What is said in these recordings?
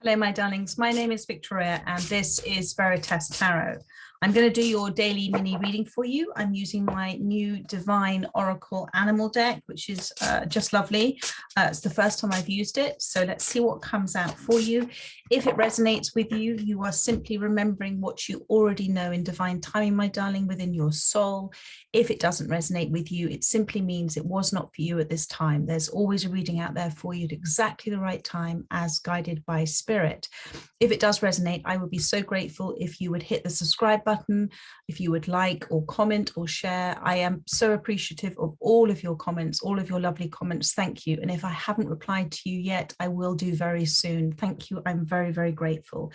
Hello, my darlings. My name is Victoria, and this is Veritas Tarot. I'm going to do your daily mini reading for you. I'm using my new Divine Oracle Animal deck, which is just lovely. It's the first time I've used it, so let's see what comes out for you. If it resonates with you, you are simply remembering what you already know in divine timing, my darling, within your soul. If it doesn't resonate with you, it simply means it was not for you at this time. There's always a reading out there for you at exactly the right time, as guided by spirit. If it does resonate, I would be so grateful if you would hit the subscribe button, if you would like or comment or share. I am so appreciative of all of your comments, all of your lovely comments. Thank you. And if I haven't replied to you yet, I will do very soon. Thank you. I'm very, very grateful.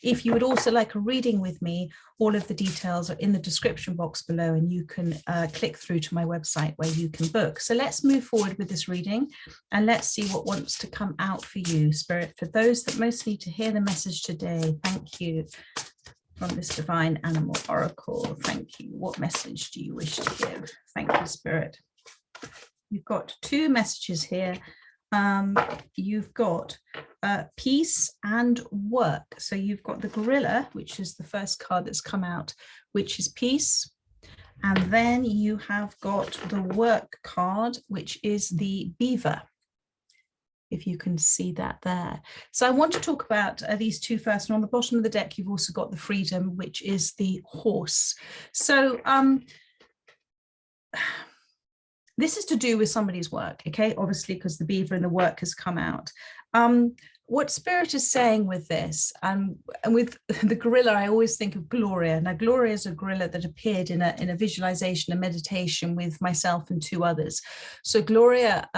If you would also like a reading with me, all of the details are in the description box below, and you can click through to my website where you can book. So let's move forward with this reading and let's see what wants to come out for you, Spirit. For those that most need to hear the message today, thank you from this Divine Animal Oracle. Thank you. What message do you wish to give? Thank you, Spirit. You've got two messages here. You've got peace and work. So you've got the gorilla, which is the first card that's come out, which is peace. And then you have got the work card, which is the beaver, if you can see that there. So I want to talk about these two first. And on the bottom of the deck, you've also got the freedom, which is the horse. So this is to do with somebody's work, okay? Obviously, because the beaver and the work has come out. What Spirit is saying with this, and with the gorilla, I always think of Gloria. Now, Gloria is a gorilla that appeared in a visualization, a meditation with myself and two others. So Gloria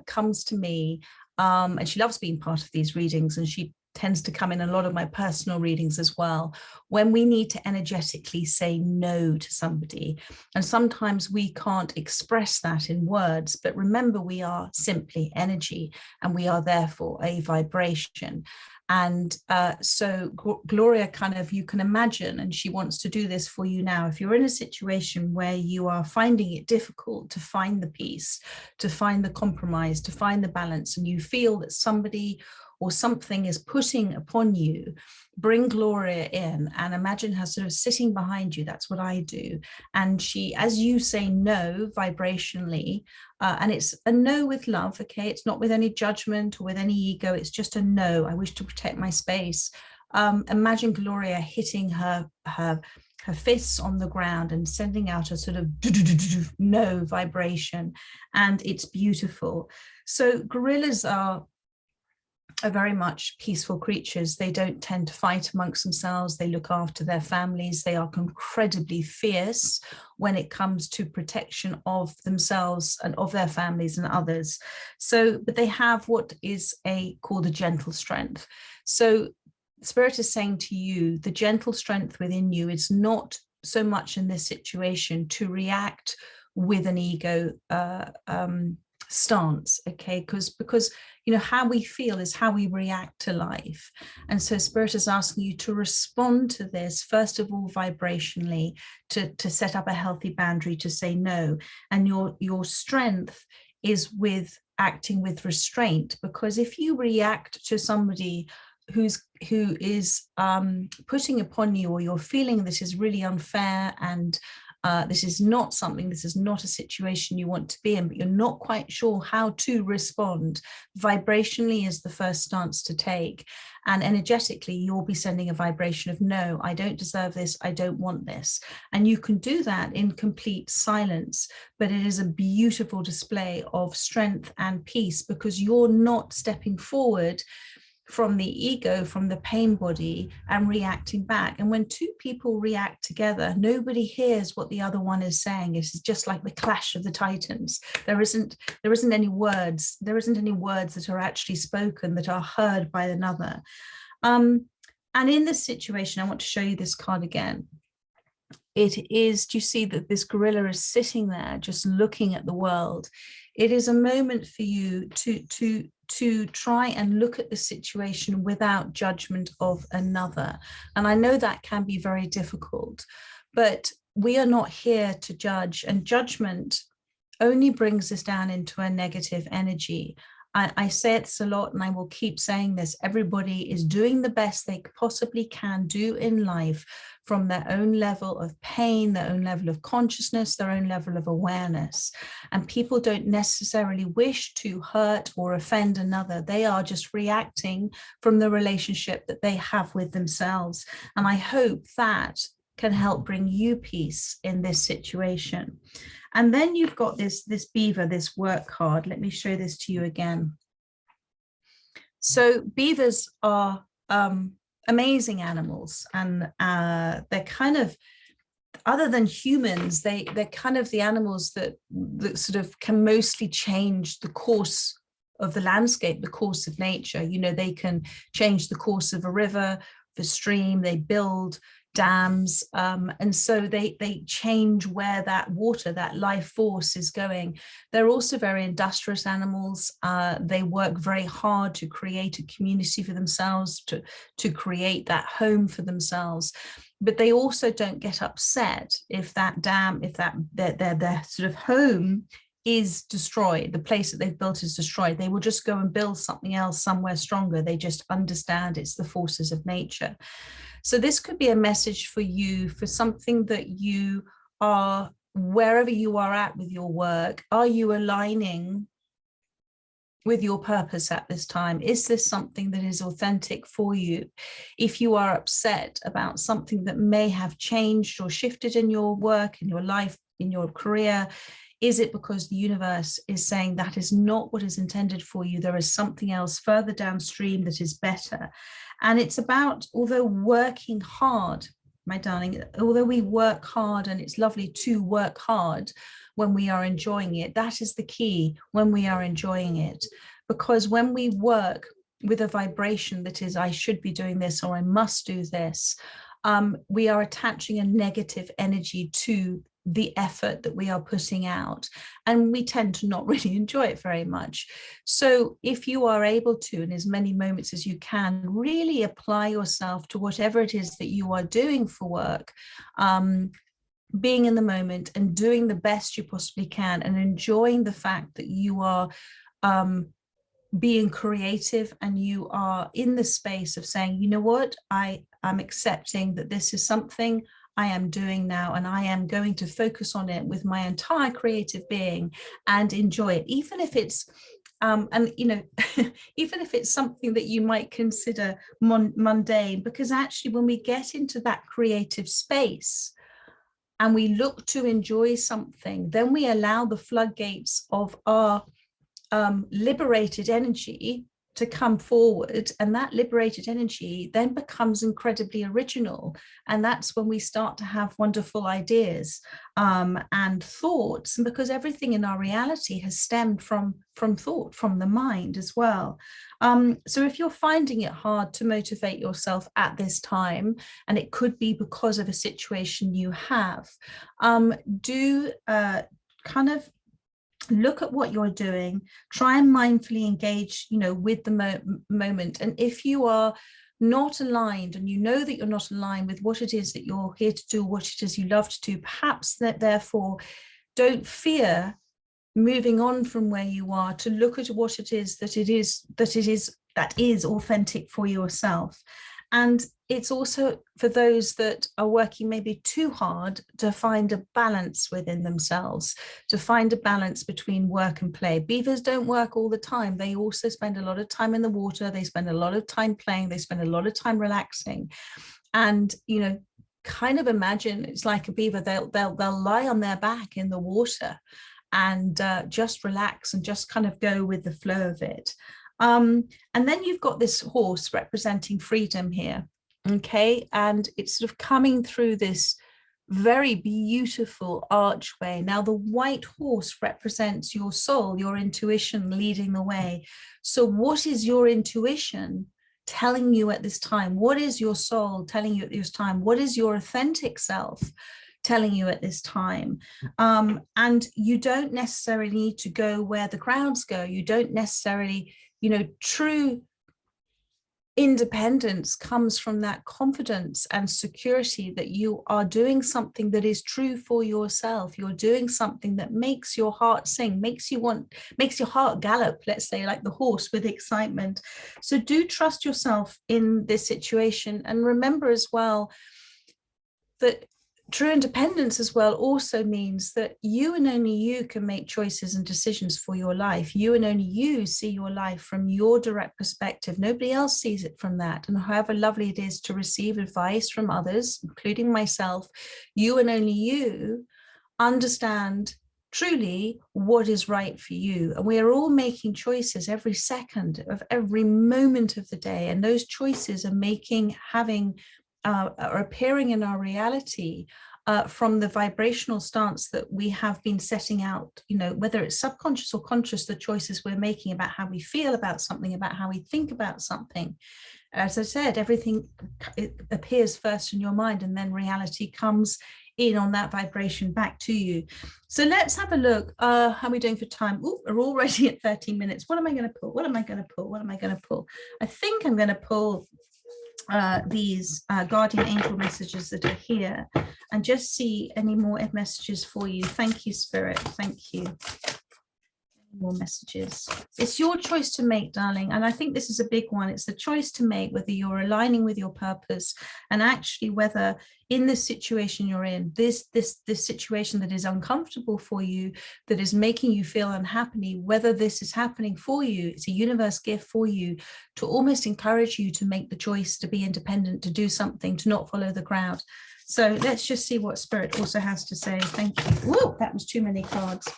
comes to me, and she loves being part of these readings, and she tends to come in a lot of my personal readings as well, when we need to energetically say no to somebody. And sometimes we can't express that in words, but remember, we are simply energy, and we are therefore a vibration. And so Gloria kind of, you can imagine, and she wants to do this for you now. If you're in a situation where you are finding it difficult to find the peace, to find the compromise, to find the balance, and you feel that somebody or something is putting upon you, bring Gloria in and imagine her sort of sitting behind you. That's what I do. And she, as you say no vibrationally, and it's a no with love, okay? It's not with any judgment or with any ego. It's just a no. I wish to protect my space. Imagine Gloria hitting her fists on the ground and sending out a sort of no vibration. And it's beautiful. So gorillas are very much peaceful creatures. They don't tend to fight amongst themselves. They look after their families. They are incredibly fierce when it comes to protection of themselves and of their families and others. So, but they have what is called a gentle strength. So Spirit is saying to you, the gentle strength within you is not so much in this situation to react with an ego stance, okay? Because you know, how we feel is how we react to life. And so Spirit is asking you to respond to this, first of all, vibrationally, to set up a healthy boundary, to say no. And your strength is with acting with restraint, because if you react to somebody who is putting upon you, or you're feeling this is really unfair, and this is not a situation you want to be in, but you're not quite sure how to respond, vibrationally is the first stance to take. And energetically, you'll be sending a vibration of no, I don't deserve this, I don't want this. And you can do that in complete silence, but it is a beautiful display of strength and peace, because you're not stepping forward from the ego, from the pain body, and reacting back. And when two people react together, nobody hears what the other one is saying. It's just like the clash of the titans. There isn't any words. There isn't any words that are actually spoken that are heard by another. And in this situation, I want to show you this card again. It is, do you see that this gorilla is sitting there just looking at the world? It is a moment for you to try and look at the situation without judgment of another. And I know that can be very difficult, but we are not here to judge, and judgment only brings us down into a negative energy. I say this a lot, and I will keep saying this. Everybody is doing the best they possibly can do in life from their own level of pain, their own level of consciousness, their own level of awareness. And people don't necessarily wish to hurt or offend another. They are just reacting from the relationship that they have with themselves. And I hope that can help bring you peace in this situation. And then you've got this beaver, this work card. Let me show this to you again. So beavers are amazing animals, and they're kind of, other than humans, they're kind of the animals that sort of can mostly change the course of the landscape, the course of nature. You know, they can change the course of a river, the stream, they build dams, and so they change where that water, that life force is going. They're also very industrious animals. They work very hard to create a community for themselves, to create that home for themselves. But they also don't get upset if that dam, if that their sort of home is destroyed, the place that they've built is destroyed. They will just go and build something else somewhere stronger. They just understand it's the forces of nature. So this could be a message for you, for something that you are, wherever you are at with your work, are you aligning with your purpose at this time? Is this something that is authentic for you? If you are upset about something that may have changed or shifted in your work, in your life, in your career, is it because the universe is saying that is not what is intended for you? There is something else further downstream that is better. And it's about, although working hard, my darling, although we work hard, and it's lovely to work hard when we are enjoying it, that is the key, when we are enjoying it. Because when we work with a vibration that is, I should be doing this, or I must do this, we are attaching a negative energy to the effort that we are putting out, and we tend to not really enjoy it very much. So if you are able to, in as many moments as you can, really apply yourself to whatever it is that you are doing for work, being in the moment and doing the best you possibly can, and enjoying the fact that you are being creative, and you are in the space of saying, you know what, I am accepting that this is something I am doing now, and I am going to focus on it with my entire creative being and enjoy it, even if it's and you know, even if it's something that you might consider mundane, because actually when we get into that creative space and we look to enjoy something, then we allow the floodgates of our liberated energy to come forward, and that liberated energy then becomes incredibly original. And that's when we start to have wonderful ideas and thoughts, and because everything in our reality has stemmed from thought, from the mind as well. So if you're finding it hard to motivate yourself at this time, and it could be because of a situation you have, do kind of look at what you're doing, try and mindfully engage, you know, with the moment. And if you are not aligned, and you know that you're not aligned with what it is that you're here to do, what it is you love to do, perhaps that therefore don't fear moving on from where you are to look at what it is that is authentic for yourself. And it's also for those that are working maybe too hard to find a balance within themselves, to find a balance between work and play. Beavers don't work all the time. They also spend a lot of time in the water. They spend a lot of time playing. They spend a lot of time relaxing. And, you know, kind of imagine it's like a beaver. They'll lie on their back in the water and just relax and just kind of go with the flow of it. And then you've got this horse representing freedom here, okay? And it's sort of coming through this very beautiful archway. Now, the white horse represents your soul, your intuition leading the way. So what is your intuition telling you at this time? What is your soul telling you at this time? What is your authentic self telling you at this time? And you don't necessarily need to go where the crowds go. You don't necessarily, you know, true independence comes from that confidence and security that you are doing something that is true for yourself. You're doing something that makes your heart sing, makes your heart gallop, let's say, like the horse, with excitement. So do trust yourself in this situation, and remember as well that true independence as well also means that you and only you can make choices and decisions for your life. You and only you see your life from your direct perspective. Nobody else sees it from that. And however lovely it is to receive advice from others, including myself, you and only you understand truly what is right for you. And we are all making choices every second of every moment of the day. And those choices are appearing in our reality from the vibrational stance that we have been setting out, whether it's subconscious or conscious, the choices we're making about how we feel about something, about how we think about something. As I said, everything appears first in your mind, and then reality comes in on that vibration back to you. So let's have a look. How are we doing for time? Ooh, we're already at 13 minutes. What am I going to pull? What am I going to pull? What am I going to pull? I think I'm going to pull these guardian angel messages that are here, and just see any more messages for you. Thank you, Spirit. Thank you. More messages. It's your choice to make, darling, and I think this is a big one. It's the choice to make whether you're aligning with your purpose, and actually whether in this situation you're in, this situation that is uncomfortable for you, that is making you feel unhappy, whether this is happening for you. It's a universe gift for you to almost encourage you to make the choice to be independent, to do something, to not follow the crowd. So let's just see what Spirit also has to say. Thank you. Whoa, that was too many cards.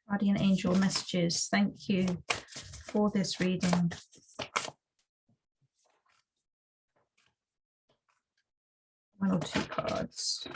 Guardian angel messages, thank you for this reading. One or two cards,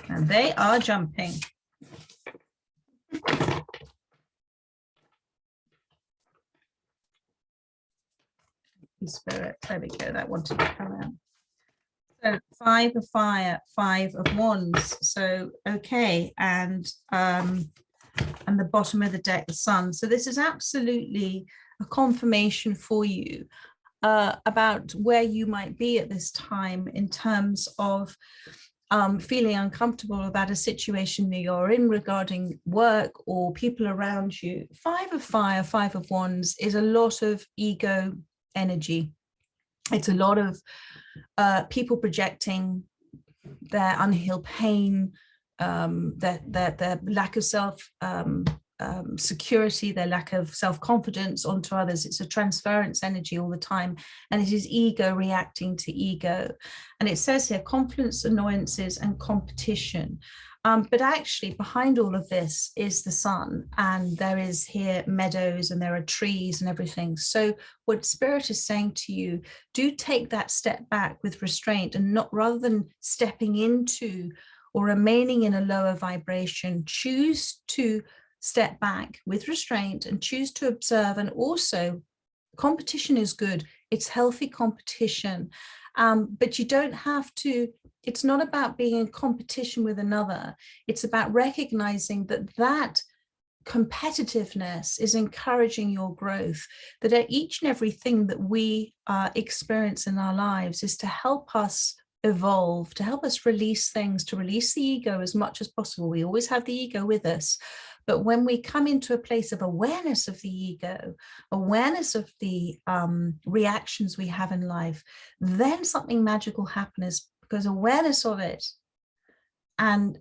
and they are jumping. Thank you, Spirit. There we go. That wanted to come out. So 5 of fire, 5 of wands. So okay, and the bottom of the deck, the sun. So this is absolutely a confirmation for you about where you might be at this time in terms of feeling uncomfortable about a situation that you're in regarding work or people around you. 5 of fire, 5 of wands is a lot of ego energy. It's a lot of people projecting their unhealed pain, their lack of self security, their lack of self-confidence onto others. It's a transference energy all the time, and it is ego reacting to ego. And it says here conflicts, annoyances, and competition. But actually behind all of this is the sun, and there is here meadows, and there are trees and everything. So what Spirit is saying to you, do take that step back with restraint, and not, rather than stepping into or remaining in a lower vibration, choose to step back with restraint and choose to observe. And also, competition is good. It's healthy competition. But you don't have to, it's not about being in competition with another. It's about recognizing that competitiveness is encouraging your growth, that each and everything that we experience in our lives is to help us evolve, to help us release things, to release the ego as much as possible. We always have the ego with us, but when we come into a place of awareness of the ego, awareness of the reactions we have in life, then something magical happens, because awareness of it and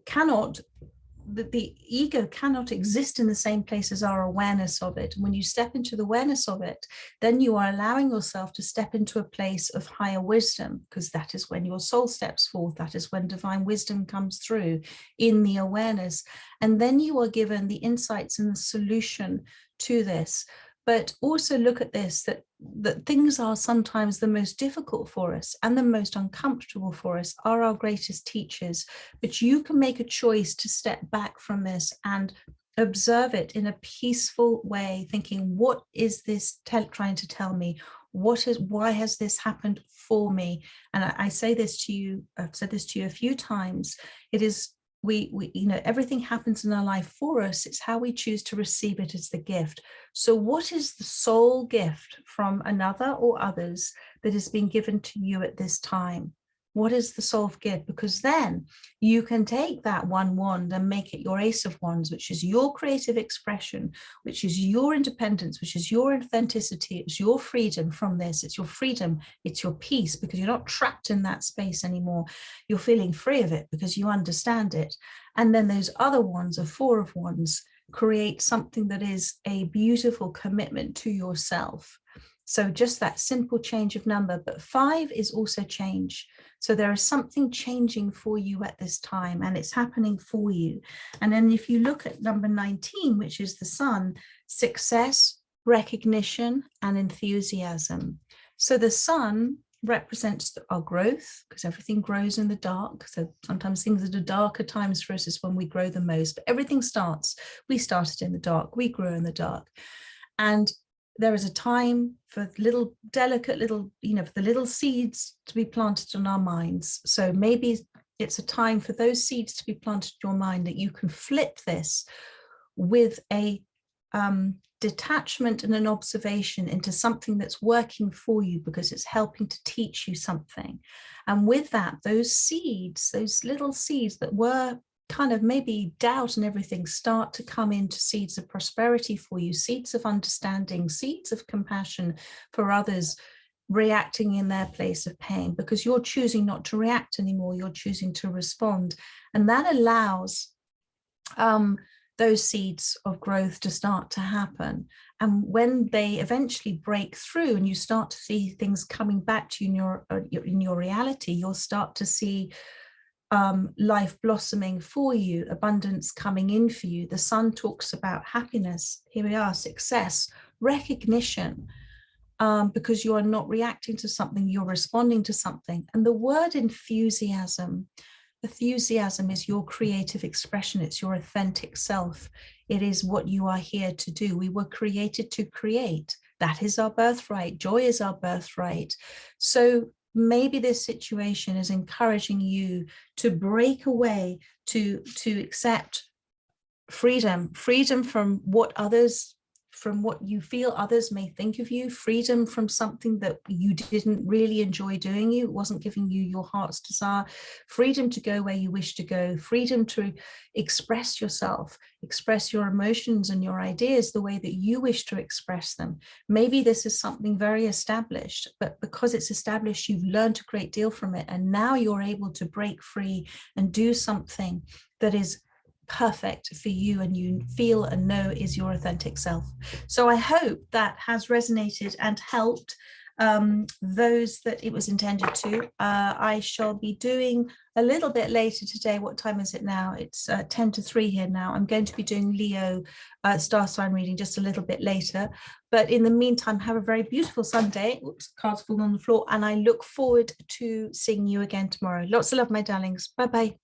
the ego cannot exist in the same place as our awareness of it. When you step into the awareness of it, then you are allowing yourself to step into a place of higher wisdom, because that is when your soul steps forth. That is when divine wisdom comes through in the awareness. And then you are given the insights and the solution to this. But also look at this, that things are sometimes the most difficult for us and the most uncomfortable for us are our greatest teachers. But you can make a choice to step back from this and observe it in a peaceful way, thinking, what is this trying to tell me? Why has this happened for me? And I say this to you, I've said this to you a few times. It is you know, everything happens in our life for us. It's how we choose to receive it as the gift. So what is the soul gift from another or others that has been given to you at this time? What is the soul gift? Because then you can take that one wand and make it your ace of wands, which is your creative expression, which is your independence, which is your authenticity. It's your freedom from this. It's your freedom. It's your peace, because you're not trapped in that space anymore. You're feeling free of it because you understand it. And then those other wands, a four of wands, create something that is a beautiful commitment to yourself. So just that simple change of number, but 5 is also change. So there is something changing for you at this time, and it's happening for you. And then if you look at number 19, which is the sun, success, recognition, and enthusiasm. So the sun represents our growth, because everything grows in the dark. So sometimes things that are darker times for us is when we grow the most, but everything starts. We started in the dark, we grew in the dark. And there is a time for little delicate little, you know, for the little seeds to be planted in our minds. So maybe it's a time for those seeds to be planted in your mind, that you can flip this with a detachment and an observation into something that's working for you, because it's helping to teach you something. And with that, those seeds, those little seeds that were kind of maybe doubt and everything, start to come into seeds of prosperity for you, seeds of understanding, seeds of compassion for others reacting in their place of pain, because you're choosing not to react anymore, you're choosing to respond. And that allows those seeds of growth to start to happen. And when they eventually break through and you start to see things coming back to you in your reality, you'll start to see life blossoming for you, abundance coming in for you. The sun talks about happiness. Here we are, success, recognition, because you are not reacting to something, you're responding to something. And the word enthusiasm is your creative expression. It's your authentic self. It is what you are here to do. We were created to create. That is our birthright. Joy is our birthright. So maybe this situation is encouraging you to break away, to accept freedom from what you feel others may think of you, freedom from something that you didn't really enjoy doing, it wasn't giving you your heart's desire, freedom to go where you wish to go, freedom to express yourself, express your emotions and your ideas the way that you wish to express them. Maybe this is something very established, but because it's established, you've learned a great deal from it, and now you're able to break free and do something that is perfect for you and you feel and know is your authentic self. So I hope that has resonated and helped those that it was intended to. I shall be doing a little bit later today. What time is it now? It's 10 to 3 here now. I'm going to be doing Leo star sign reading just a little bit later. But in the meantime, have a very beautiful Sunday. Oops, cards falling on the floor. And I look forward to seeing you again tomorrow. Lots of love, my darlings. Bye-bye.